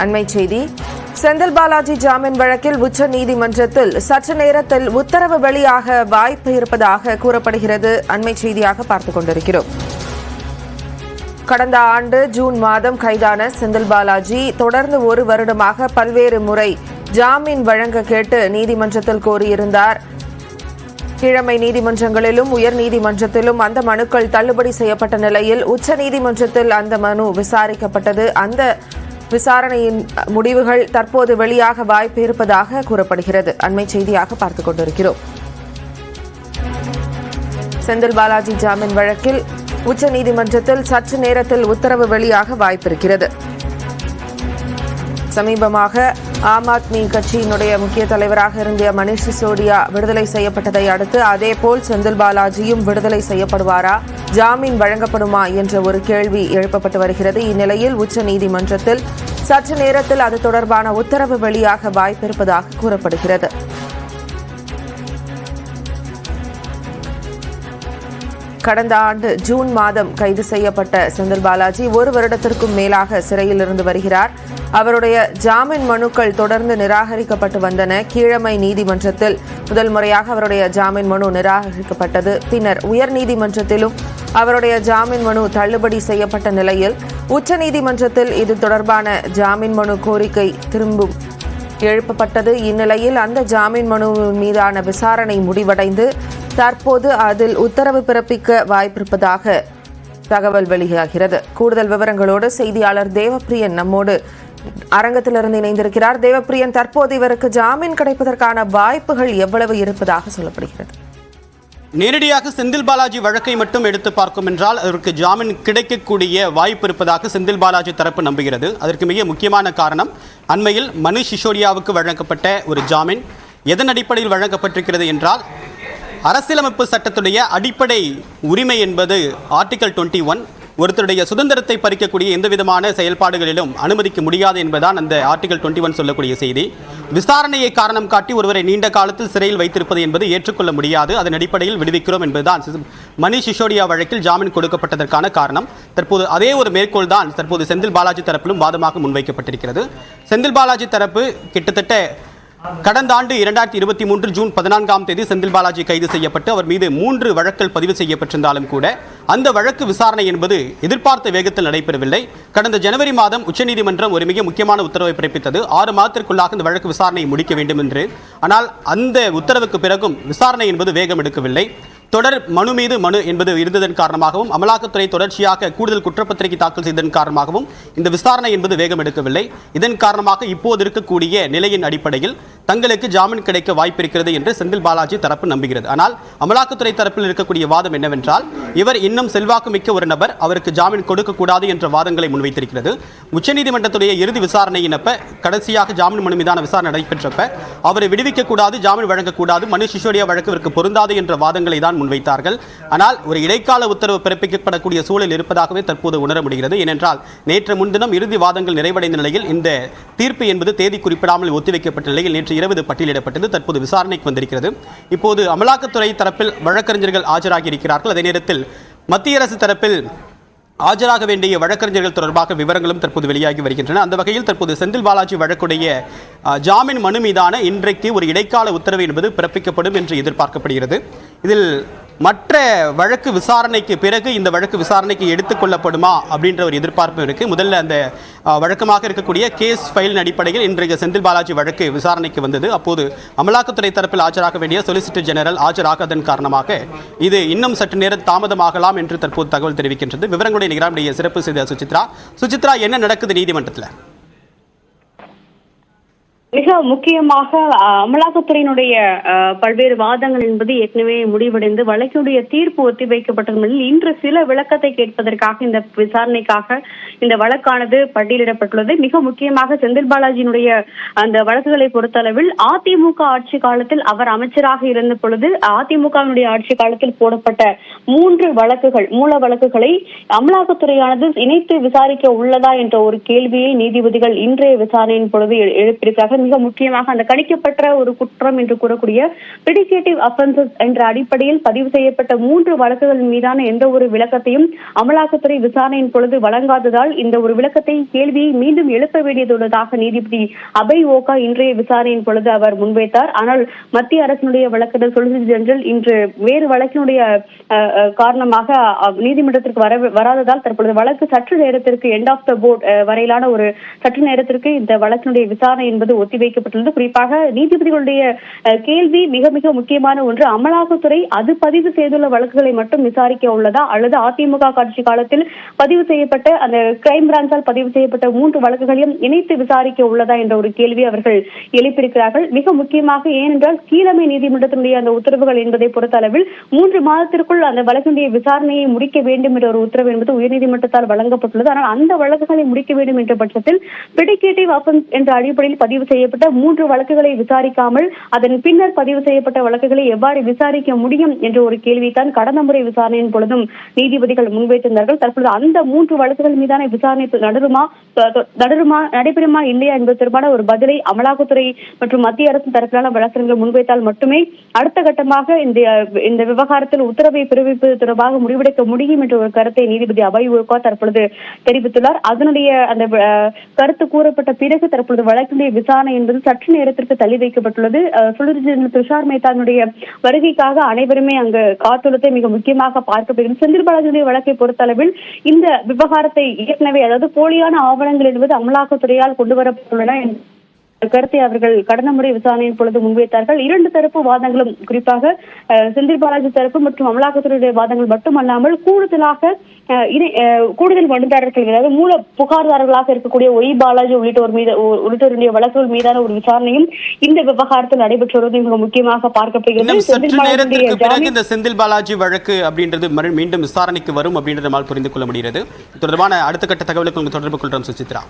அண்மை செய்தி. செந்தில் பாலாஜி ஜாமீன் வழக்கில் உச்ச நீதிமன்றத்தில் சற்று நேரத்தில் உத்தரவு வெளியாக வாய்ப்பு இருப்பதாக கூறப்படுகிறது. அண்மை செய்தியாக பார்த்துக் கொண்டிருக்கிறோம். கடந்த ஆண்டு ஜூன் மாதம் கைதான செந்தில் பாலாஜி தொடர்ந்து ஒரு வருடமாக பல்வேறு முறை ஜாமீன் வழங்க கேட்டு நீதிமன்றத்தில் கோரியிருந்தார். கீழமை நீதிமன்றங்களிலும் உயர் நீதிமன்றத்திலும் அந்த மனுக்கள் தள்ளுபடி செய்யப்பட்ட நிலையில் உச்ச நீதிமன்றத்தில் அந்த மனு விசாரிக்கப்பட்டது. அந்த விசாரணையின் முடிவுகள் தற்போது வெளியாக வாய்ப்பு இருப்பதாக கூறப்படுகிறது. அண்மை செய்தியாக பார்த்துக் கொண்டிருக்கிறோம். செந்தில் பாலாஜி ஜாமீன் வழக்கில் உச்ச நீதிமன்றத்தில் சற்று நேரத்தில் உத்தரவு வெளியாக வாய்ப்பிருக்கிறது. சமீபமாக ஆம் ஆத்மி கட்சியினுடைய முக்கிய தலைவராக இருந்த மணீஷ் சிசோடியா விடுதலை செய்யப்பட்டதை அடுத்து அதேபோல் செந்தில் பாலாஜியும் விடுதலை செய்யப்படுவாரா, ஜாமீன் வழங்கப்படுமா என்ற ஒரு கேள்வி எழுப்பப்பட்டு வருகிறது. இந்நிலையில் உச்ச நீதிமன்றத்தில் சற்று நேரத்தில் அது தொடர்பான உத்தரவு வெளியாக வாய்ப்பிருப்பதாக கூறப்படுகிறது. கடந்த ஆண்டு ஜூன் மாதம் கைது செய்யப்பட்ட செந்தில் பாலாஜி ஒரு வருடத்திற்கும் மேலாக சிறையில் இருந்து வருகிறார். அவருடைய ஜாமீன் மனுக்கள் தொடர்ந்து நிராகரிக்கப்பட்டு வந்தன. கீழமை நீதிமன்றத்தில் முதல் முறையாக அவருடைய ஜாமீன் மனு நிராகரிக்கப்பட்டது. பின்னர் உயர் நீதிமன்றத்திலும் அவருடைய ஜாமீன் மனு தள்ளுபடி செய்யப்பட்ட நிலையில் உச்ச நீதிமன்றத்தில் இது தொடர்பான ஜாமீன் மனு கோரிக்கை திரும்பவும் எழுப்பப்பட்டது. இந்நிலையில் அந்த ஜாமீன் மனு மீதான விசாரணை முடிவடைந்து தற்போது அதில் உத்தரவு பிறப்பிக்க வாய்ப்பிருப்பதாக தகவல் வெளியாகிறது. கூடுதல் விவரங்களோடு செய்தியாளர் தேவப்பிரியன் நம்மோடு அரங்கத்திலிருந்து இணைந்திருக்கிறார். தேவப்பிரியன், தற்போது இவருக்கு ஜாமீன் கிடைப்பதற்கான வாய்ப்புகள் எவ்வளவு இருப்பதாக சொல்லப்படுகிறது? நேரடியாக செந்தில் பாலாஜி வழக்கை மட்டும் எடுத்து பார்க்கும் என்றால் அதற்கு ஜாமீன் கிடைக்கக்கூடிய வாய்ப்பு இருப்பதாக செந்தில் பாலாஜி தரப்பு நம்புகிறது. அதற்கு மிக முக்கியமான காரணம், அண்மையில் மணீஷ் சிசோடியாவுக்கு வழங்கப்பட்ட ஒரு ஜாமீன் எதன் அடிப்படையில் வழங்கப்பட்டிருக்கிறது என்றால், அரசியலமைப்பு சட்டத்துடைய அடிப்படை உரிமை என்பது ஆர்டிகல் 21 ஒருத்தருடைய சுதந்திரத்தை பறிக்கக்கூடிய எந்த விதமான செயல்பாடுகளிலும் அனுமதிக்க முடியாது என்பதுதான் அந்த ஆர்டிகல் 21 சொல்லக்கூடிய செய்தி. விசாரணையை காரணம் காட்டி ஒருவரை நீண்ட காலத்தில் சிறையில் வைத்திருப்பது என்பது ஏற்றுக்கொள்ள முடியாது. அதன் அடிப்படையில் விடுவிக்கிறோம் என்பதுதான் மணீஷ் சிசோடியா வழக்கில் ஜாமீன் கொடுக்கப்பட்டதற்கான காரணம். தற்போது அதே ஒரு மேற்கோள் தான் தற்போது செந்தில் பாலாஜி தரப்பிலும் வாதமாக முன்வைக்கப்பட்டிருக்கிறது. செந்தில் பாலாஜி தரப்பு கிட்டத்தட்ட கடந்த ஆண்டு 2023 ஜூன் 14ஆம் தேதி செந்தில் பாலாஜி கைது செய்யப்பட்டு அவர் மீது 3 வழக்குகள் பதிவு செய்யப்பட்டிருந்தாலும் கூட அந்த வழக்கு விசாரணை என்பது எதிர்பார்த்த வேகத்தில் நடைபெறவில்லை. கடந்த ஜனவரி மாதம் உச்சநீதிமன்றம் ஒரு மிக முக்கியமான உத்தரவை பிறப்பித்தது. 6 மாதத்திற்குள்ளாக இந்த வழக்கு விசாரணையை முடிக்க வேண்டும் என்று. ஆனால் அந்த உத்தரவுக்கு பிறகும் விசாரணை என்பது வேகம் எடுக்கவில்லை. தொடர் மனு மீது மனு என்பது இருந்ததன் காரணமாகவும் அமலாக்கத்துறை தொடர்ச்சியாக கூடுதல் குற்றப்பத்திரிகை தாக்கல் செய்ததன் காரணமாகவும் இந்த விசாரணை என்பது வேகம் எடுக்கவில்லை. இதன் காரணமாக இப்போது இருக்கக்கூடிய நிலையின் அடிப்படையில் தங்களுக்கு ஜாமீன் கிடைக்க வாய்ப்பிருக்கிறது என்று செந்தில் பாலாஜி தரப்பு நம்புகிறது. ஆனால் அமலாக்கத்துறை தரப்பில் இருக்கக்கூடிய வாதம் என்னவென்றால், இவர் இன்னும் செல்வாக்கு மிக்க ஒரு நபர், அவருக்கு ஜாமீன் கொடுக்கக்கூடாது என்ற வாதங்களை முன்வைத்திருக்கிறது. உச்சநீதிமன்றத்துடைய இறுதி விசாரணையினப்ப கடைசியாக ஜாமீன் மனு மீதான விசாரணை நடைபெற்றப்ப அவரை விடுவிக்கக்கூடாது, ஜாமீன் வழங்கக்கூடாது, மணீஷ் சிசோடியா வழக்கு இவருக்கு பொருந்தாது என்ற வாதங்களை தான் முன்வைத்தார்கள். ஆனால் ஒரு இடைக்கால உத்தரவு பிறப்பிக்கப்படக்கூடிய சூழல் இருப்பதாகவே தற்போது உணர முடிகிறது. ஏனென்றால் நேற்று முன்தினம் இறுதி வாதங்கள் நிறைவடைந்த நிலையில் இந்த தீர்ப்பு என்பது தேதி குறிப்பிடாமல் ஒத்திவைக்கப்பட்ட நிலையில் நேற்று இரவு பட்டியலிடப்பட்டது. தற்போது விசாரணைக்கு வந்திருக்கிறது. இப்போது அமலாக்கத்துறை தரப்பில் வழக்கறிஞர்கள் ஆஜராகி இருக்கிறார்கள். அதே நேரத்தில் மத்திய அரசு தரப்பில் ஆஜராக வேண்டிய வழக்கறிஞர்கள் தொடர்பாக விவரங்களும் தற்போது வெளியாகி வருகின்றன. அந்த வகையில் தற்போது செந்தில் பாலாஜி வழக்குடைய ஜாமீன் மனு மீதான இன்றைக்கு ஒரு இடைக்கால உத்தரவு என்பது பிறப்பிக்கப்படும் என்று எதிர்பார்க்கப்படுகிறது. இதில் மற்ற வழக்கு விசாரணைக்கு பிறகு இந்த வழக்கு விசாரணைக்கு எடுத்துக்கொள்ளப்படுமா அப்படின்ற ஒரு எதிர்பார்ப்பு இருக்கு. முதல்ல அந்த வழக்கமாக இருக்கக்கூடிய கேஸ் ஃபைலின் அடிப்படையில் இன்றைய செந்தில் பாலாஜி வழக்கு விசாரணைக்கு வந்தது. அப்போது அமலாக்கத்துறை தரப்பில் ஆஜராக வேண்டிய சொலிசிட்டர் ஜெனரல் ஆஜராகதன் காரணமாக இது இன்னும் சற்று நேரம் தாமதமாகலாம் என்று தற்போது தகவல் தெரிவிக்கின்றது. விவரங்களுடைய நிகழ்ச்சியுடைய சிறப்பு செய்தி சுசித்ரா, என்ன நடக்குது நீதிமன்றத்தில்? மிக முக்கியமாக அமலாக்கத்துறையினுடைய பல்வேறு வாதங்கள் என்பது ஏற்கனவே முடிவடைந்து வழக்கினுடைய தீர்ப்பு ஒத்திவைக்கப்பட்ட நிலையில் இன்று சில விளக்கத்தை கேட்பதற்காக இந்த விசாரணைக்காக இந்த வழக்கானது பட்டியலிடப்பட்டுள்ளது. மிக முக்கியமாக செந்தில் பாலாஜியினுடைய அந்த வழக்குகளை பொறுத்தளவில் அதிமுக ஆட்சி காலத்தில் அவர் அமைச்சராக இருந்த பொழுது அதிமுகவினுடைய ஆட்சி காலத்தில் போடப்பட்ட 3 வழக்குகள், மூல வழக்குகளை அமலாக்கத்துறையானது இணைத்து விசாரிக்க உள்ளதா என்ற ஒரு கேள்வியை நீதிபதிகள் இன்றைய விசாரணையின் பொழுது எழுப்பியிருக்கிறார்கள். மிக முக்கியமாக அந்த கணிக்கப்பட்ட ஒரு குற்றம் என்று கூறக்கூடிய பிரிடிகேட்டிவ் அஃபென்சஸ் என்ற அடிப்படையில் பதிவு செய்யப்பட்ட 3 வழக்குகளின் மீதான எந்த ஒரு விளக்கத்தையும் அமலாக்கத்துறை விசாரணையின் பொழுது வழங்காததால் இந்த ஒரு விளக்கத்தை கேள்வியை மீண்டும் எழுப்ப வேண்டியதுள்ளதாக நீதிபதி அபய் ஓகா இன்றைய விசாரணையின் பொழுது அவர் முன்வைத்தார். ஆனால் மத்திய அரசினுடைய வழக்கறிஞர் சொலிசிட்டர் ஜெனரல் இன்று வேறு வழக்கினுடைய காரணமாக நீதிமன்றத்திற்கு வராததால் தற்பொழுது வழக்கு சற்று நேரத்திற்கு எண்ட் ஆஃப் த போர்ட் வரையிலான ஒரு சற்று நேரத்திற்கு இந்த வழக்கினுடைய விசாரணை என்பது ஒத்திவைக்கப்பட்டுள்ளது. குறிப்பாக நீதிபதிகளுடைய கேள்வி மிக மிக முக்கியமான ஒன்று, அமலாக்கத்துறை அது பதிவு செய்துள்ள வழக்குகளை மட்டும் விசாரிக்க உள்ளதா அல்லது அதிமுக ஆட்சி காலத்தில் பதிவு செய்யப்பட்ட அந்த கிரைம் பிரான்சால் பதிவு செய்யப்பட்ட 3 வழக்குகளையும் இணைத்து விசாரிக்க உள்ளதா என்ற ஒரு கேள்வி அவர்கள் எழுப்பியிருக்கிறார்கள். மிக முக்கியமாக ஏனென்றால் கீழமை நீதிமன்றத்தினுடைய அந்த உத்தரவுகள் என்பதை பொறுத்த அளவில் 3 மாதத்திற்குள் அந்த வழக்கினுடைய விசாரணையை முடிக்க வேண்டும் என்ற ஒரு உத்தரவு என்பது உயர்நீதிமன்றத்தால் வழங்கப்பட்டுள்ளது. ஆனால் அந்த வழக்குகளை முடிக்க வேண்டும் என்ற பட்சத்தில் பிரிடிகேட்டிவ் அஃபென்ஸ் என்ற அடிப்படையில் பதிவு செய்யப்பட்ட 3 வழக்குகளை விசாரிக்காமல் அதன் பின்னர் பதிவு செய்யப்பட்ட வழக்குகளை எவ்வாறு விசாரிக்க முடியும் என்ற ஒரு கேள்விதான் கடந்த முறை விசாரணையின் பொழுதும் நீதிபதிகள் முன்வைத்திருந்தார்கள். தற்போது அந்த 3 வழக்குகள் மீதான விசாரணை நடைபெறுமா இல்லையா என்பது தொடர்பான ஒரு பதிலை அமலாக்கத்துறை மற்றும் மத்திய அரசு தரப்பிலான வழக்கறிஞர்கள் முன்வைத்தால் மட்டுமே அடுத்த கட்டமாக இந்த விவகாரத்தில் உத்தரவை பிறப்பிப்பது தொடர்பாக முடிவெடுக்க முடியும் என்ற ஒரு கருத்தை நீதிபதி அபய் ஓகா தற்பொழுது தெரிவித்துள்ளார். அதனுடைய அந்த கருத்து கூறப்பட்ட பிறகு தற்பொழுது வழக்கினுடைய விசாரணை என்பது சற்று நேரத்திற்கு தள்ளி வைக்கப்பட்டுள்ளது. சொலிசிட்டர் ஜெனரல் துஷார் மேத்தானுடைய வருகைக்காக அனைவருமே அங்கு காத்துள்ளதை மிக முக்கியமாக பார்க்கப்படுகிறது. செந்தில் பாலாஜியுடைய வழக்கை பொறுத்தளவில் இந்த விவகாரத்தை ஏற்கனவே அதாவது போலியான ஆவணங்கள் என்பது அமலாக்கத்துறையால் கொண்டு வரப்பட்டுள்ளன கருத்தை அவர்கள் கடந்த முறை விசாரணையின் பொழுது முன்வைத்தார்கள். 2 தரப்பு வாதங்களும் குறிப்பாக செந்தில் பாலாஜி தரப்பு மற்றும் அமலாக்கத்துறையுடைய வாதங்கள் மட்டுமல்லாமல் கூடுதல் மனுதாரர்கள் அதாவது மூல புகார்தாரர்களாக இருக்கக்கூடிய ஒய் பாலாஜி உள்ளிட்டோருடைய வழக்குகள் மீதான ஒரு விசாரணையும் இந்த விவகாரத்தில் நடைபெற்று வருவது மிக முக்கியமாக பார்க்கப்படுகிறது. இந்த செந்தில் பாலாஜி வழக்கு அப்படின்றது மீண்டும் விசாரணைக்கு வரும் அப்படின்றது நம்மால் புரிந்து கொள்ள முடிகிறது. தொடர்பான அடுத்த கட்ட தகவலுக்கு தொடர்பு கொள்றோம் சுசித்ரா.